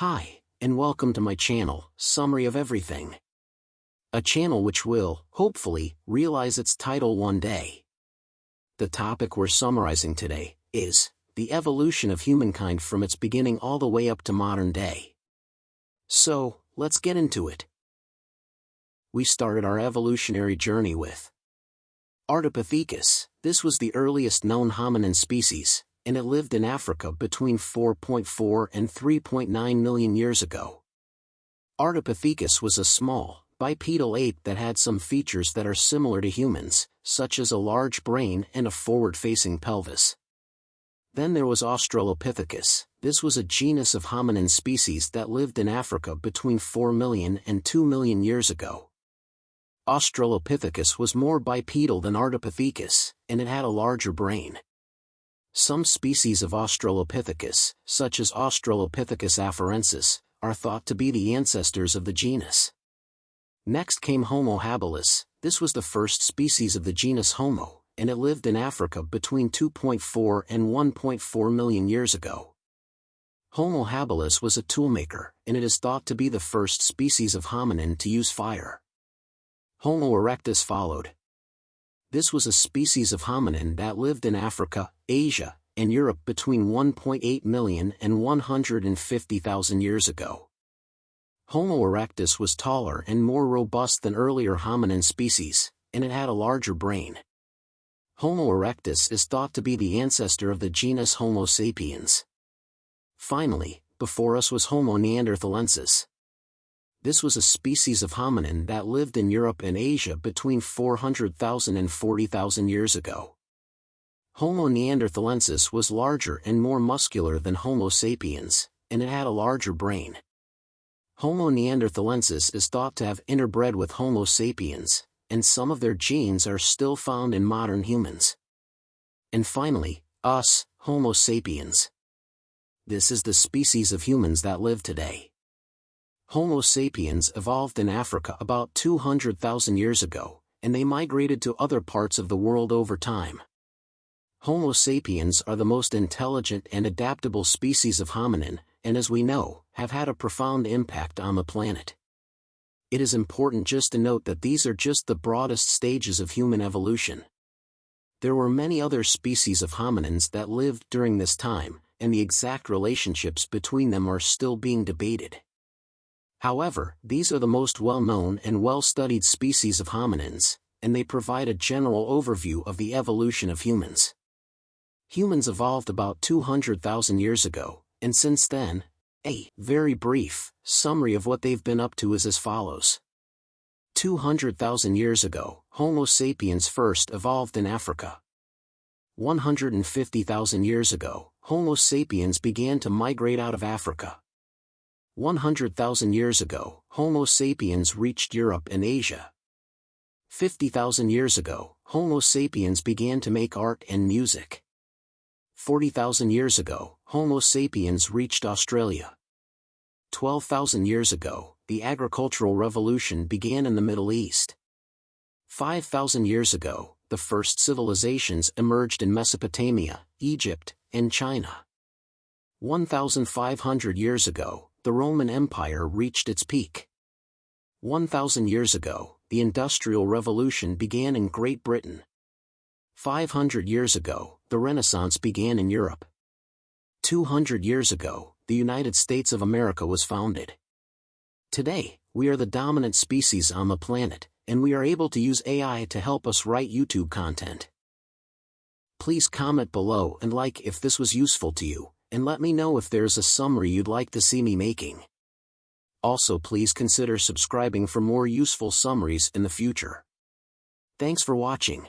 Hi, and welcome to my channel, Summary of Everything. A channel which will, hopefully, realize its title one day. The topic we're summarizing today is the evolution of humankind from its beginning all the way up to modern day. So, let's get into it. We started our evolutionary journey with Ardipithecus. This was the earliest known hominin species, and it lived in Africa between 4.4 and 3.9 million years ago. Ardipithecus was a small, bipedal ape that had some features that are similar to humans, such as a large brain and a forward-facing pelvis. Then there was Australopithecus. This was a genus of hominin species that lived in Africa between 4 million and 2 million years ago. Australopithecus was more bipedal than Ardipithecus, and it had a larger brain. Some species of Australopithecus, such as Australopithecus afarensis, are thought to be the ancestors of the genus. Next came Homo habilis. This was the first species of the genus Homo, and it lived in Africa between 2.4 and 1.4 million years ago. Homo habilis was a toolmaker, and it is thought to be the first species of hominin to use fire. Homo erectus followed. This was a species of hominin that lived in Africa, Asia, and Europe between 1.8 million and 150,000 years ago. Homo erectus was taller and more robust than earlier hominin species, and it had a larger brain. Homo erectus is thought to be the ancestor of the genus Homo sapiens. Finally, before us was Homo neanderthalensis. This was a species of hominin that lived in Europe and Asia between 400,000 and 40,000 years ago. Homo neanderthalensis was larger and more muscular than Homo sapiens, and it had a larger brain. Homo neanderthalensis is thought to have interbred with Homo sapiens, and some of their genes are still found in modern humans. And finally, us, Homo sapiens. This is the species of humans that live today. Homo sapiens evolved in Africa about 200,000 years ago, and they migrated to other parts of the world over time. Homo sapiens are the most intelligent and adaptable species of hominin, and as we know, have had a profound impact on the planet. It is important just to note that these are just the broadest stages of human evolution. There were many other species of hominins that lived during this time, and the exact relationships between them are still being debated. However, these are the most well-known and well-studied species of hominins, and they provide a general overview of the evolution of humans. Humans evolved about 200,000 years ago, and since then, a very brief summary of what they've been up to is as follows. 200,000 years ago, Homo sapiens first evolved in Africa. 150,000 years ago, Homo sapiens began to migrate out of Africa. 100,000 years ago, Homo sapiens reached Europe and Asia. 50,000 years ago, Homo sapiens began to make art and music. 40,000 years ago, Homo sapiens reached Australia. 12,000 years ago, the agricultural revolution began in the Middle East. 5,000 years ago, the first civilizations emerged in Mesopotamia, Egypt, and China. 1,500 years ago, the Roman Empire reached its peak. 1,000 years ago, the Industrial Revolution began in Great Britain. 500 years ago, the Renaissance began in Europe. 200 years ago, the United States of America was founded. Today, we are the dominant species on the planet, and we are able to use AI to help us write YouTube content. Please comment below and like if this was useful to you, and let me know if there's a summary you'd like to see me making. Also, please consider subscribing for more useful summaries in the future. Thanks for watching.